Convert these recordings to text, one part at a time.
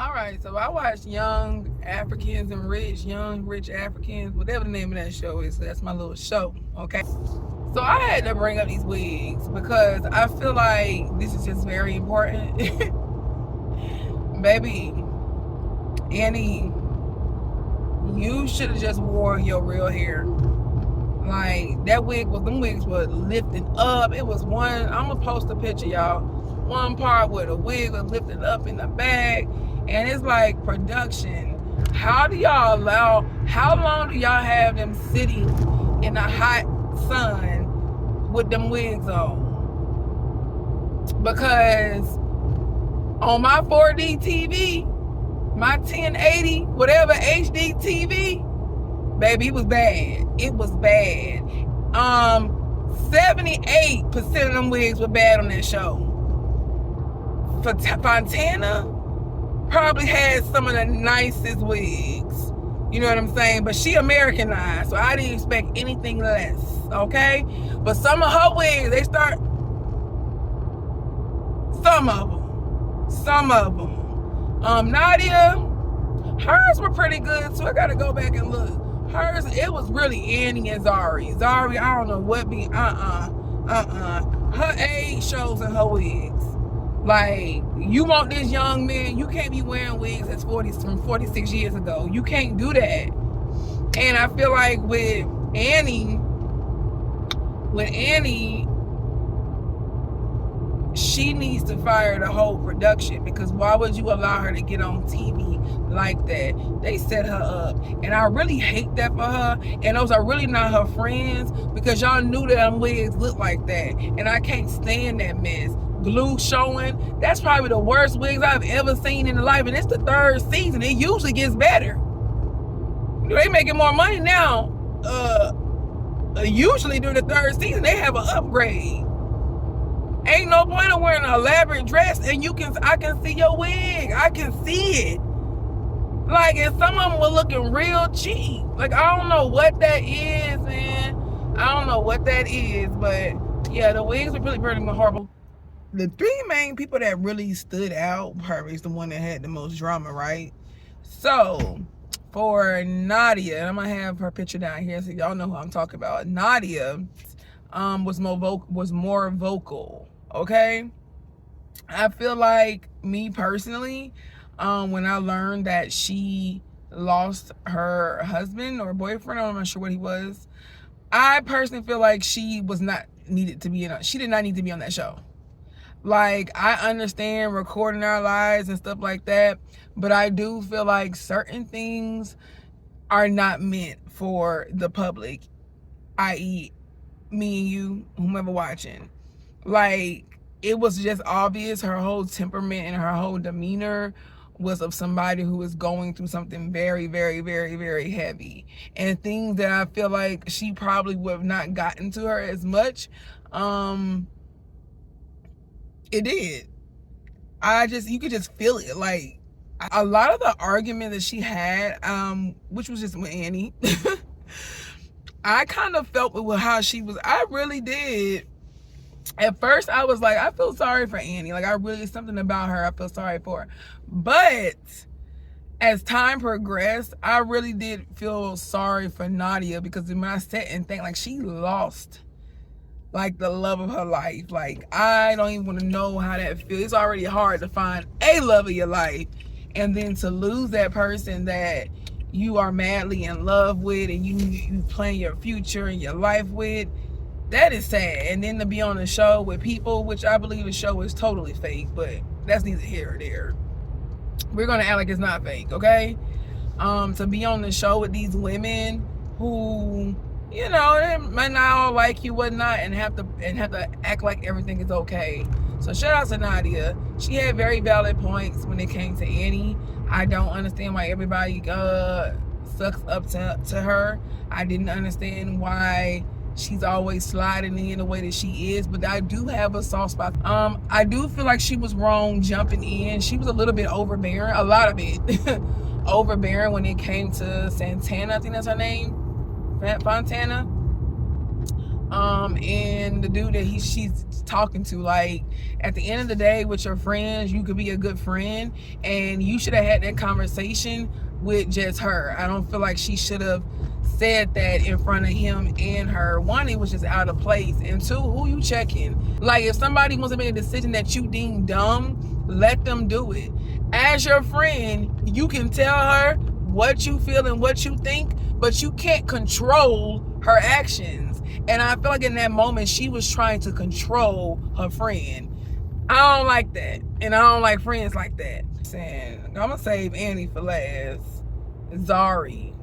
All right, so I watched Young Africans and Rich, Young Rich Africans, whatever the name of that show is. So that's my little show, okay? So I had to bring up these wigs because I feel like this is just very important. Baby, Annie, you should have just wore your real hair. Like, them wigs were lifting up. It was one, I'm gonna post a picture, y'all. One part where the wig was lifted up in the back, and it's like production. How long do y'all have them sitting in the hot sun with them wigs on? Because on my 4D TV, my 1080, whatever HD TV, baby, it was bad. It was bad. 78% of them wigs were bad on that show. Fontana probably had some of the nicest wigs. You know what I'm saying? But she Americanized, so I didn't expect anything less, okay? But some of her wigs, some of them. Nadia, hers were pretty good, so I gotta go back and look. Hers, it was really Annie and Zari. Zari, I don't know what be, Her age shows in her wigs. Like, you want this young man, you can't be wearing wigs that's from 46 years ago. You can't do that. And I feel like with Annie, she needs to fire the whole production, because why would you allow her to get on TV like that? They set her up, and I really hate that for her. And those are really not her friends, because y'all knew that them wigs look like that, and I can't stand that mess. Glue showing, that's probably the worst wigs I've ever seen in life, and it's the 3rd season. It usually gets better. They making more money now. Usually during the 3rd season, they have an upgrade. Ain't no point in wearing an elaborate dress and I can see your wig. I can see it. Like, and some of them were looking real cheap. Like, I don't know what that is, man. I don't know what that is, but yeah, the wigs were really pretty horrible. The 3 main people that really stood out, Harvey's the one that had the most drama, right? So, for Nadia, and I'm gonna have her picture down here so y'all know who I'm talking about. Nadia was more vocal, okay? I feel like, me personally, when I learned that she lost her husband or boyfriend, I'm not sure what he was, I personally feel like she did not need to be on that show. Like, I understand recording our lives and stuff like that, but I do feel like certain things are not meant for the public, i.e. me and you, whomever watching. Like, it was just obvious her whole temperament and her whole demeanor was of somebody who is going through something very, very, very, very heavy. And things that I feel like she probably would have not gotten to her as much. It did. You could just feel it. Like, a lot of the argument that she had, which was just with Annie, I kind of felt with how she was. I really did. At first, I was like, I feel sorry for Annie. Like, something about her I feel sorry for. But as time progressed, I really did feel sorry for Nadia, because when I sat and think, like, she lost, like, the love of her life. Like, I don't even want to know how that feels. It's already hard to find a love of your life, and then to lose that person that you are madly in love with and you plan your future and your life with, that is sad. And then to be on the show with people, which I believe the show is totally fake, but that's neither here or there. We're gonna act like it's not fake, okay? To be on the show with these women who, you know, they might not all like you, whatnot, and have to act like everything is okay. So shout out to Nadia. She had very valid points when it came to Annie. I don't understand why everybody sucks up to her. I didn't understand why she's always sliding in the way that she is, but I do have a soft spot. I do feel like she was wrong jumping in. She was a little bit overbearing, a lot of it overbearing when it came to Santana. I think that's her name, Fontana. and the dude that she's talking to. Like, at the end of the day, with your friends, you could be a good friend, and you should have had that conversation with just her. I don't feel like she should have said that in front of him and her. One, it was just out of place, and two, who you checking? Like, if somebody wants to make a decision that you deem dumb, let them do it. As your friend, you can tell her what you feel and what you think, but you can't control her actions. And I feel like in that moment, she was trying to control her friend. I don't like that. And I don't like friends like that. I'm gonna save Annie for last. Zari.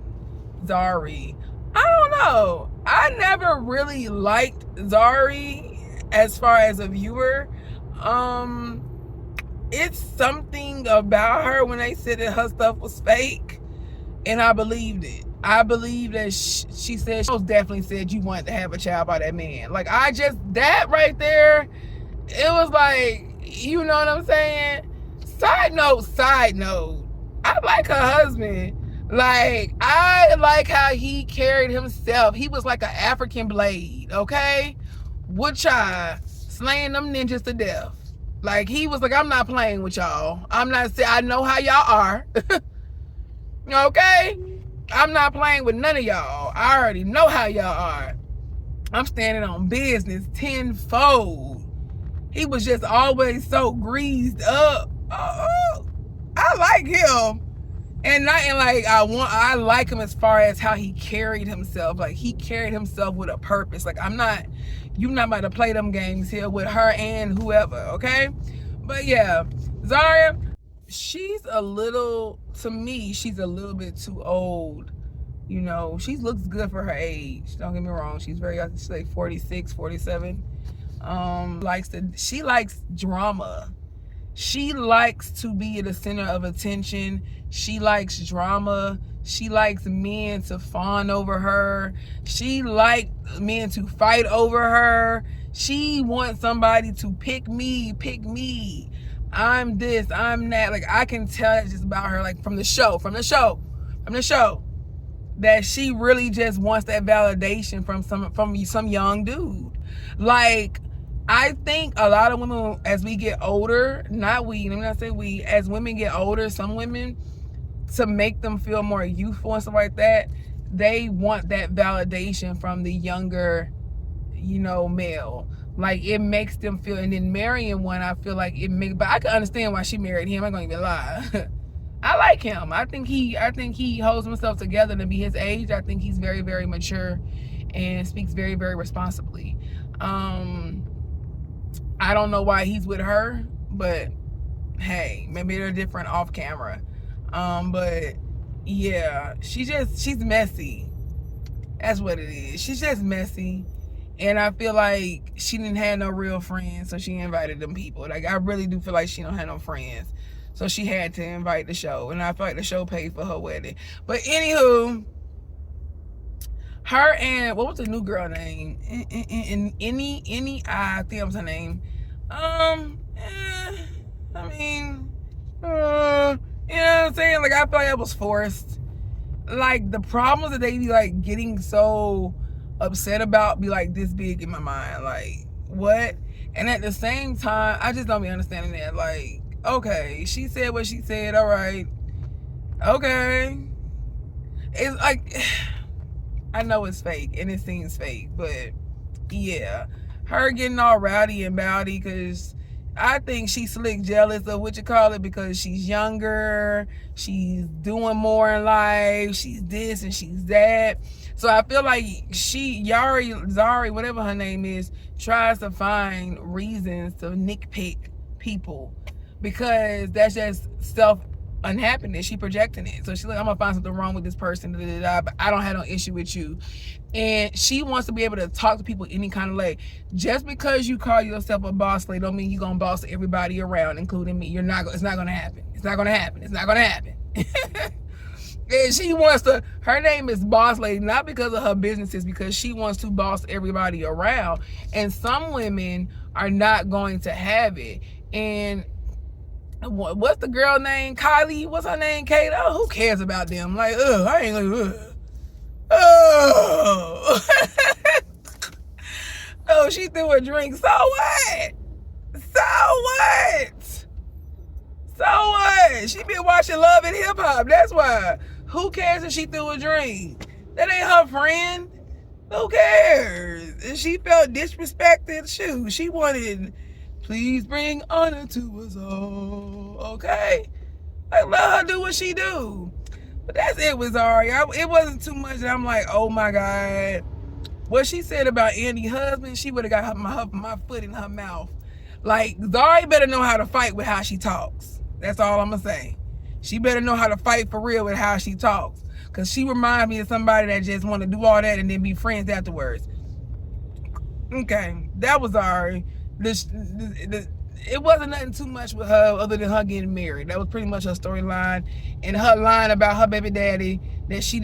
I don't know. I never really liked Zari as far as a viewer. It's something about her when they said that her stuff was fake, and I believed it. I believe that she said, she most definitely said you wanted to have a child by that man. Like, that right there, it was like, you know what I'm saying? Side note, I like her husband. Like, I like how he carried himself. He was like an African Blade, okay? Woodchild, slaying them ninjas to death. Like, he was like, I'm not playing with y'all. I'm not saying, I know how y'all are. Okay? I'm not playing with none of y'all. I already know how y'all are. I'm standing on business tenfold. He was just always so greased up. Oh, I like him. And nothing like I like him as far as how he carried himself. Like, he carried himself with a purpose. Like, you're not about to play them games here with her and whoever, okay? But yeah, Zaria, to me, she's a little bit too old. You know, she looks good for her age. Don't get me wrong. She's like 46, 47. She likes drama. She likes to be the center of attention. She likes drama. She likes men to fawn over her. She likes men to fight over her. She wants somebody to pick me. I'm this, I'm that. Like, I can tell just about her, like, from the show, that she really just wants that validation from some young dude. Like, I think a lot of women, as we get older, let me not say we, as women get older, some women, to make them feel more youthful and stuff like that, they want that validation from the younger, male. Like, it makes them feel, and then marrying one, I feel like but I can understand why she married him. I'm not gonna even lie. I like him. I think he holds himself together to be his age. I think he's very, very mature and speaks very, very responsibly. I don't know why he's with her, but hey, maybe they're different off camera. But yeah, she's messy. That's what it is. She's just messy. And I feel like she didn't have no real friends, so she invited them people. Like, I really do feel like she don't have no friends. So she had to invite the show. And I feel like the show paid for her wedding. But anywho, her and, what was the new girl name? I think that was her name. You know what I'm saying? Like, I feel like that was forced. Like, the problems that they be, like, getting so upset about be, like, this big in my mind. Like, what? And at the same time, I just don't be understanding that. Like, okay, she said what she said, all right. Okay. It's like, I know it's fake, and it seems fake, but, yeah. Her getting all rowdy and bowdy, because I think she's slick jealous of because she's younger, she's doing more in life, she's this and she's that. So I feel like Zari, whatever her name is, tries to find reasons to nitpick people, because that's just self-unhappiness. She projecting it. So she's like, I'm gonna find something wrong with this person, but I don't have no issue with you. And she wants to be able to talk to people any kind of way. Just because you call yourself a boss lady don't mean you're gonna boss everybody around, including me. It's not gonna happen. It's not gonna happen. And she wants to, her name is Boss Lady, not because of her businesses, because she wants to boss everybody around. And some women are not going to have it. And what's the girl name? Kylie? What's her name? Kate? Oh, who cares about them? Like, I ain't gonna, Oh, she threw a drink. So what? So what? So what? She been watching Love and Hip Hop. That's why. Who cares if she threw a drink? That ain't her friend. Who cares? And she felt disrespected. Shoot, she wanted, please bring honor to us all. Okay? Like, let her do what she do. But that's it with Zari. It wasn't too much that I'm like, oh my God. What she said about Andy's husband, she would have got my foot in her mouth. Like, Zari better know how to fight with how she talks. That's all I'm going to say. She better know how to fight for real with how she talks. Because she reminds me of somebody that just want to do all that and then be friends afterwards. Okay, that was Zari. It wasn't nothing too much with her other than her getting married. That was pretty much her storyline. And her line about her baby daddy that she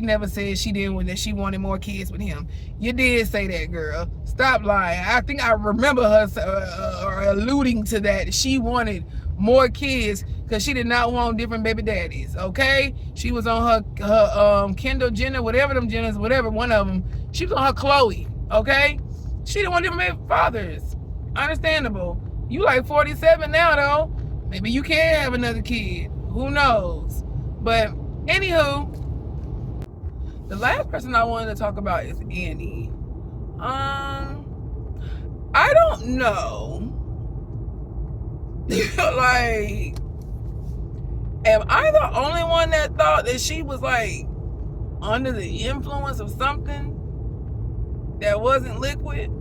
never said she didn't, that she wanted more kids with him. You did say that, girl. Stop lying. I think I remember her alluding to that. She wanted more kids because she did not want different baby daddies. Okay, she was on her Kendall Jenner, whatever them Jenners, whatever one of them. She was on her Chloe. Okay, she didn't want different fathers. Understandable. You like 47 now though. Maybe you can have another kid. Who knows? But anywho, the last person I wanted to talk about is Annie. I don't know. Like, am I the only one that thought that she was like under the influence of something that wasn't liquid,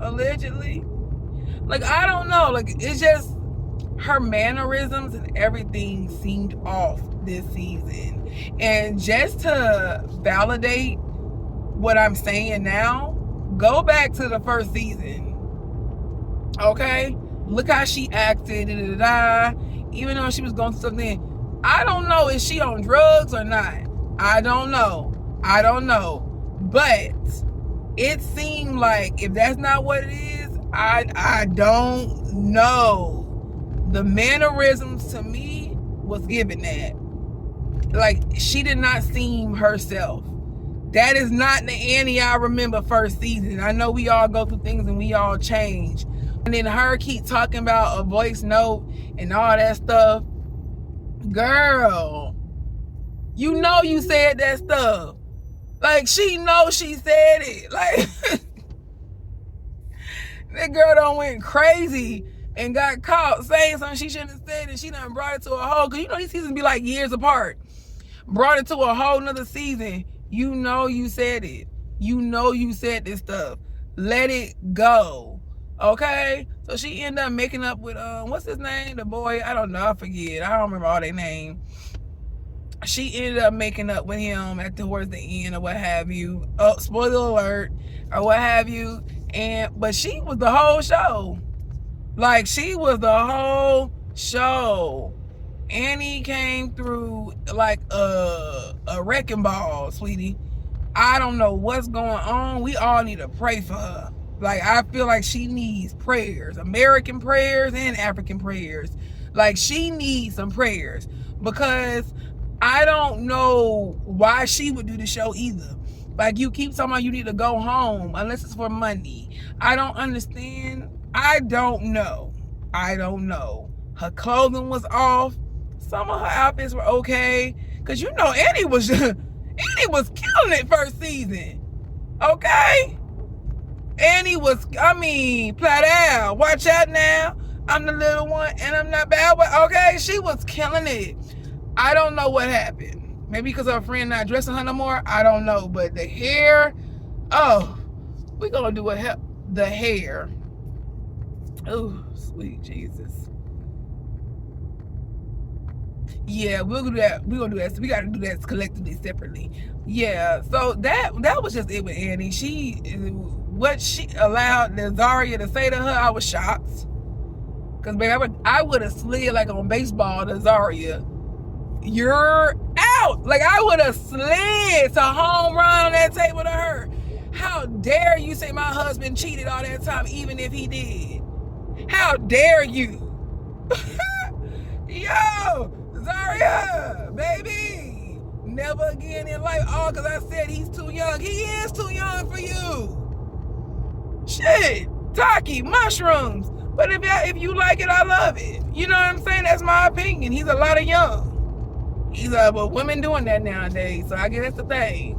allegedly? Like, I don't know. Like, it's just her mannerisms and everything seemed off this season. And just to validate what I'm saying now, go back to the first season. Okay? Look how she acted. Even though she was going through something. I don't know, is she on drugs or not? I don't know. But it seemed like if that's not what it is, I don't know. The mannerisms to me was giving that. Like, she did not seem herself. That is not the Annie I remember first season. I know we all go through things and we all change. And then her keep talking about a voice note and all that stuff. Girl, you know you said that stuff. Like, she knows she said it. Like, that girl done went crazy and got caught saying something she shouldn't have said, and she done brought it to a whole, because you know these seasons be like years apart. Brought it to a whole nother season. You know you said it. You know you said this stuff. Let it go. Okay? So she ended up making up with, what's his name? The boy, I don't know, I forget. I don't remember all their name. She ended up making up with him towards the end or what have you. Oh, spoiler alert, or what have you. But she was the whole show. Like, she was the whole show. Annie came through like a wrecking ball, sweetie. I don't know what's going on. We all need to pray for her. Like, I feel like she needs prayers. American prayers and African prayers. Like, she needs some prayers. Because I don't know why she would do the show either. Like, you keep talking about you need to go home unless it's for money. I don't understand. I don't know. Her clothing was off. Some of her outfits were okay. Because you know Annie was killing it first season. Okay? Annie was, Platow, watch out now. I'm the little one and I'm not bad. Okay? She was killing it. I don't know what happened. Maybe because her friend not dressing her no more. I don't know. But the hair, we're going to do the hair. Oh, sweet Jesus. Yeah, we'll do that. We're going to do that. So we got to do that collectively, separately. Yeah, so that was just it with Annie. What she allowed Nazaria to say to her, I was shocked. Because, baby, I would have slid like on baseball to Nazaria. You're out. Like, I would have slid to home run on that table to her. How dare you say my husband cheated all that time, even if he did? How dare you? Yo, Zaria, baby. Never again in life. All because I said he's too young. He is too young for you. shit, Taki, mushrooms. But if you like it, I love it. You know what I'm saying? That's my opinion. He's a lot of young. He's but women doing that nowadays. So I guess that's the thing.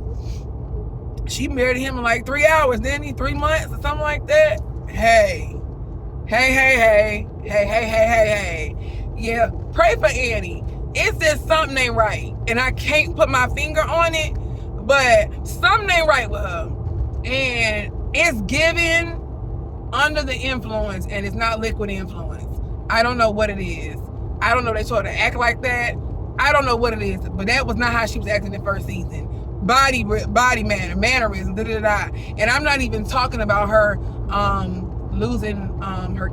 She married him in like 3 hours, didn't he? 3 months or something like that. Hey. Yeah, pray for Annie. It's just something ain't right. And I can't put my finger on it, but something ain't right with her. And it's given under the influence, and it's not liquid influence. I don't know what it is. I don't know they told her to act like that. I don't know what it is, but that was not how she was acting in the first season. Body mannerism, da-da-da. And I'm not even talking about her losing her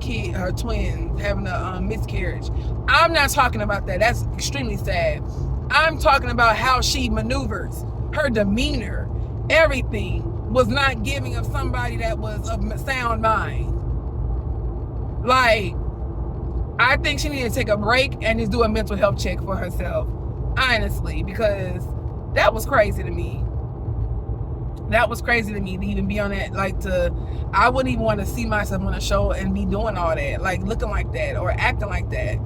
twins, having a miscarriage. I'm not talking about that. That's extremely sad. I'm talking about how she maneuvers, her demeanor, everything was not giving of somebody that was of sound mind. Like, I think she needed to take a break and just do a mental health check for herself, honestly, because that was crazy to me. That was crazy to me to even be on that. I wouldn't even want to see myself on a show and be doing all that, like looking like that or acting like that.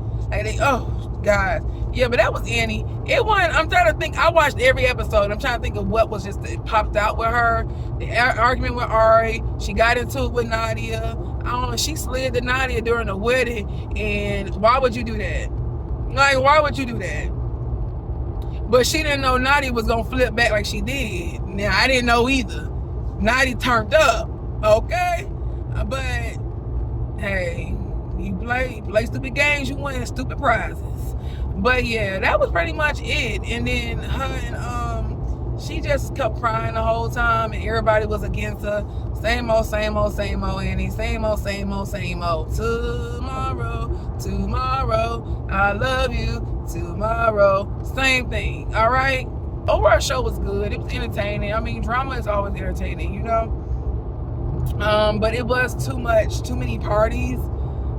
Oh God, yeah. But that was Annie. It wasn't. I'm trying to think. I watched every episode. I'm trying to think of what was just it popped out with her. The argument with Ari. She got into it with Nadia. I don't know. She slid to Nadia during the wedding, and why would you do that? Like, why would you do that? But she didn't know Nadia was gonna flip back like she did. Now I didn't know either. Nadia turned up, okay? But hey, you play stupid games, you win stupid prizes. But yeah, that was pretty much it. And then her and she just kept crying the whole time, and everybody was against her. Same old, Annie. Same old. Tomorrow, I love you. Tomorrow, same thing. All right. Overall, show was good. It was entertaining. I mean, drama is always entertaining, you know. But it was too many parties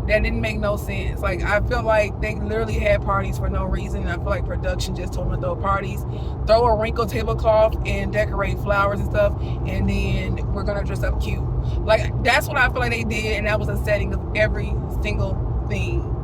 that didn't make no sense. Like, I feel like they literally had parties for no reason, and I feel like production just told them to throw parties, throw a wrinkled tablecloth and decorate flowers and stuff, and then we're gonna dress up cute. Like, that's what I feel like they did, and that was a setting of every single thing.